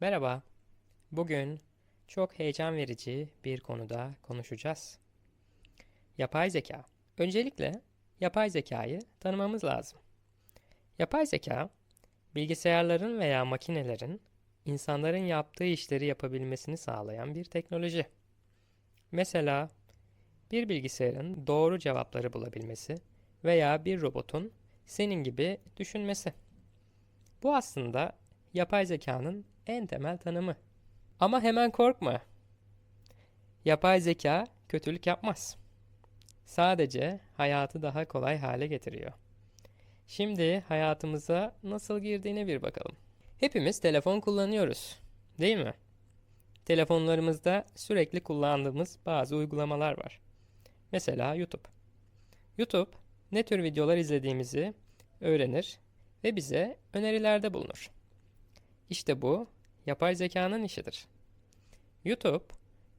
Merhaba. Bugün çok heyecan verici bir konuda konuşacağız. Yapay zeka. Öncelikle yapay zekayı tanımamız lazım. Yapay zeka, bilgisayarların veya makinelerin insanların yaptığı işleri yapabilmesini sağlayan bir teknoloji. Mesela bir bilgisayarın doğru cevapları bulabilmesi veya bir robotun senin gibi düşünmesi. Bu aslında yapay zekanın en temel tanımı. Ama hemen korkma. Yapay zeka kötülük yapmaz. Sadece hayatı daha kolay hale getiriyor. Şimdi hayatımıza nasıl girdiğine bir bakalım. Hepimiz telefon kullanıyoruz, değil mi? Telefonlarımızda sürekli kullandığımız bazı uygulamalar var. Mesela YouTube. YouTube ne tür videolar izlediğimizi öğrenir ve bize önerilerde bulunur. İşte bu yapay zekanın işidir. YouTube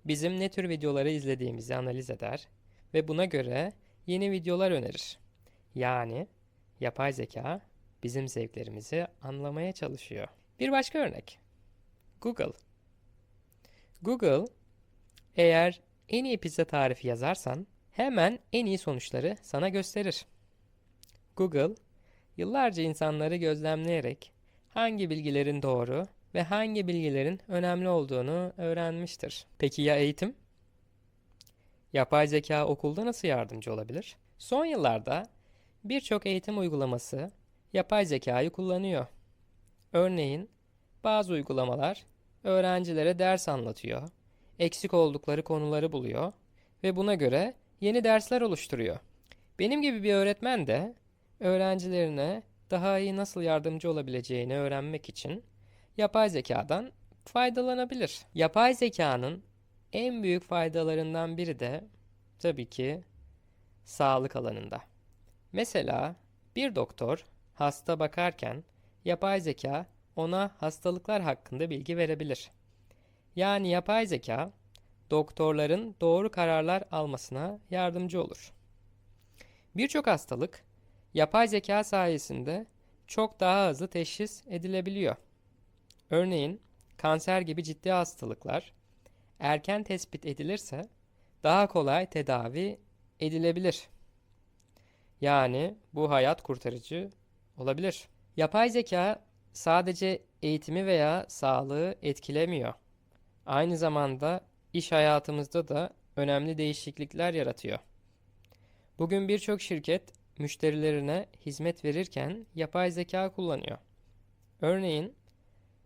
bizim ne tür videoları izlediğimizi analiz eder ve buna göre yeni videolar önerir. Yani yapay zeka bizim zevklerimizi anlamaya çalışıyor. Bir başka örnek. Google. Google eğer en iyi pizza tarifi yazarsan hemen en iyi sonuçları sana gösterir. Google yıllarca insanları gözlemleyerek hangi bilgilerin doğru ve hangi bilgilerin önemli olduğunu öğrenmiştir. Peki ya eğitim? Yapay zeka okulda nasıl yardımcı olabilir? Son yıllarda birçok eğitim uygulaması yapay zekayı kullanıyor. Örneğin bazı uygulamalar öğrencilere ders anlatıyor, eksik oldukları konuları buluyor ve buna göre yeni dersler oluşturuyor. Benim gibi bir öğretmen de öğrencilerine daha iyi nasıl yardımcı olabileceğini öğrenmek için yapay zekadan faydalanabilir. Yapay zekanın en büyük faydalarından biri de tabii ki sağlık alanında. Mesela bir doktor hasta bakarken yapay zeka ona hastalıklar hakkında bilgi verebilir. Yani yapay zeka doktorların doğru kararlar almasına yardımcı olur. Birçok hastalık yapay zeka sayesinde çok daha hızlı teşhis edilebiliyor. Örneğin kanser gibi ciddi hastalıklar erken tespit edilirse daha kolay tedavi edilebilir. Yani bu hayat kurtarıcı olabilir. Yapay zeka sadece eğitimi veya sağlığı etkilemiyor. Aynı zamanda iş hayatımızda da önemli değişiklikler yaratıyor. Bugün birçok şirket müşterilerine hizmet verirken yapay zeka kullanıyor. Örneğin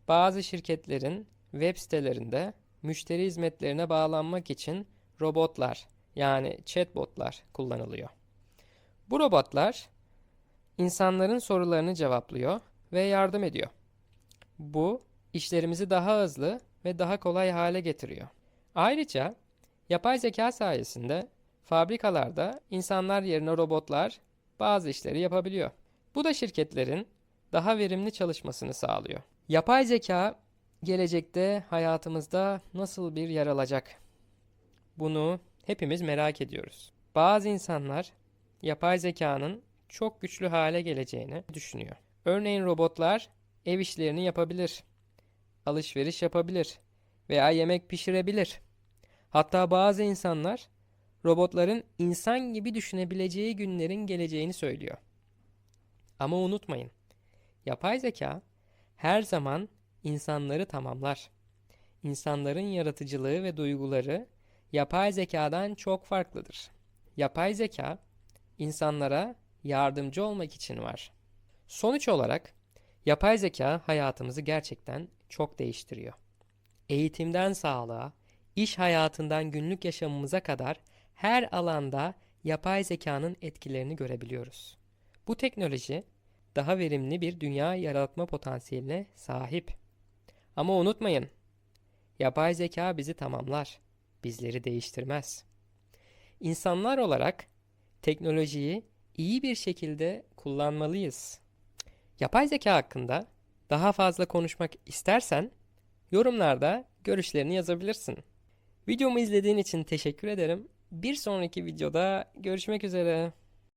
bazı şirketlerin web sitelerinde müşteri hizmetlerine bağlanmak için robotlar yani chatbotlar kullanılıyor. Bu robotlar insanların sorularını cevaplıyor ve yardım ediyor. Bu işlerimizi daha hızlı ve daha kolay hale getiriyor. Ayrıca yapay zeka sayesinde fabrikalarda insanlar yerine robotlar bazı işleri yapabiliyor. Bu da şirketlerin daha verimli çalışmasını sağlıyor. Yapay zeka gelecekte hayatımızda nasıl bir yer alacak? Bunu hepimiz merak ediyoruz. Bazı insanlar yapay zekanın çok güçlü hale geleceğini düşünüyor. Örneğin robotlar ev işlerini yapabilir, alışveriş yapabilir veya yemek pişirebilir. Hatta bazı insanlar robotların insan gibi düşünebileceği günlerin geleceğini söylüyor. Ama unutmayın, yapay zeka her zaman insanları tamamlar. İnsanların yaratıcılığı ve duyguları yapay zekadan çok farklıdır. Yapay zeka insanlara yardımcı olmak için var. Sonuç olarak yapay zeka hayatımızı gerçekten çok değiştiriyor. Eğitimden sağlığa, iş hayatından günlük yaşamımıza kadar her alanda yapay zekanın etkilerini görebiliyoruz. Bu teknoloji daha verimli bir dünya yaratma potansiyeline sahip. Ama unutmayın, yapay zeka bizi tamamlar, bizleri değiştirmez. İnsanlar olarak teknolojiyi iyi bir şekilde kullanmalıyız. Yapay zeka hakkında daha fazla konuşmak istersen yorumlarda görüşlerini yazabilirsin. Videomu izlediğin için teşekkür ederim. Bir sonraki videoda görüşmek üzere.